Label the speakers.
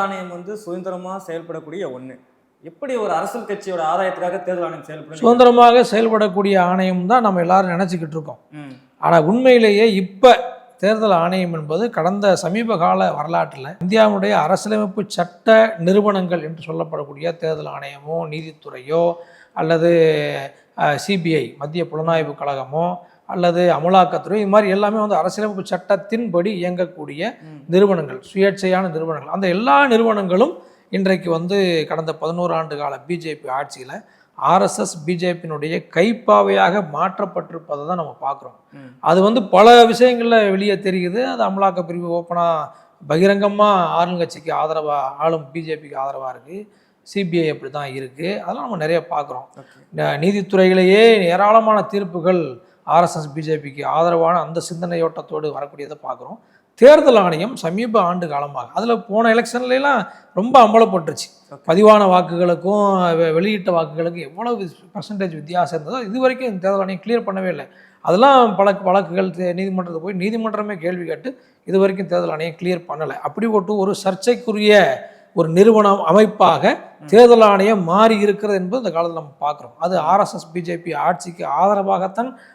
Speaker 1: தேர்தல் ஆணையம் வந்து சுதந்திரமா செயல்படக்கூடிய ஒண்ணு. எப்படி ஒரு அரசியல் கட்சியோட ஆதாயத்துக்காக தேர்தல் ஆணையம் செயல்படும்?
Speaker 2: சுதந்திரமாக செயல்படக்கூடிய ஆணையம் தான் நம்ம எல்லாரும் நினச்சிக்கிட்டு இருக்கோம்.
Speaker 1: ம்.
Speaker 2: ஆனால் உண்மையிலேயே இப்போ தேர்தல் ஆணையம் என்பது கடந்த சமீப கால வரலாற்றில் இந்தியாவுடைய அரசியலமைப்பு சட்ட நிறுவனங்கள் என்று சொல்லப்படக்கூடிய தேர்தல் ஆணையமோ நீதித்துறையோ அல்லது சிபிஐ மத்திய புலனாய்வு கழகமோ அல்லது அமலாக்கத்துறை, இது மாதிரி எல்லாமே வந்து அரசியலமைப்பு சட்டத்தின்படி இயங்கக்கூடிய நிறுவனங்கள், சுயேட்சையான நிறுவனங்கள். அந்த எல்லா நிறுவனங்களும் இன்றைக்கு வந்து கடந்த 11 ஆண்டு கால பிஜேபி ஆட்சியில் ஆர்எஸ்எஸ் பிஜேபியினுடைய கைப்பாவையாக மாற்றப்பட்டிருப்பதை தான் நம்ம பார்க்குறோம். அது வந்து பல விஷயங்களில் வெளியே தெரியுது. அது அமலாக்க பிரிவு ஓப்பனாக பகிரங்கமாக ஆளுங்கட்சிக்கு ஆதரவாக, ஆளும் பிஜேபிக்கு ஆதரவாக இருக்குது. சிபிஐ அப்படி தான் இருக்குது. அதெல்லாம் நம்ம நிறைய பார்க்குறோம். நீதித்துறையிலேயே ஏராளமான தீர்ப்புகள் ஆர்எஸ்எஸ் பிஜேபிக்கு ஆதரவான அந்த சிந்தனையோட்டத்தோடு வரக்கூடியதை பார்க்குறோம். தேர்தல் ஆணையம் சமீப ஆண்டு காலமாக அதில் போன எலெக்ஷன்லாம் ரொம்ப அம்பலப்பட்டுருச்சு. பதிவான வாக்குகளுக்கும் வெளியிட்ட வாக்குகளுக்கும் எவ்வளவு பர்சன்டேஜ் வித்தியாசம் இருந்ததோ இது வரைக்கும் இந்த தேர்தல் ஆணையம் கிளியர் பண்ணவே இல்லை. அதெல்லாம் பல வழக்குகள் நீதிமன்றத்தை போய் நீதிமன்றமே கேள்வி கேட்டு இது வரைக்கும் தேர்தல் ஆணையம் கிளியர் பண்ணலை. அப்படி ஒரு சர்ச்சைக்குரிய ஒரு நிறுவனம் அமைப்பாக தேர்தல் ஆணையம் மாறி இருக்கிறது என்பது இந்த காலத்தில் நம்ம பார்க்குறோம். அது ஆர்எஸ்எஸ் பிஜேபி ஆட்சிக்கு ஆதரவாகத்தான்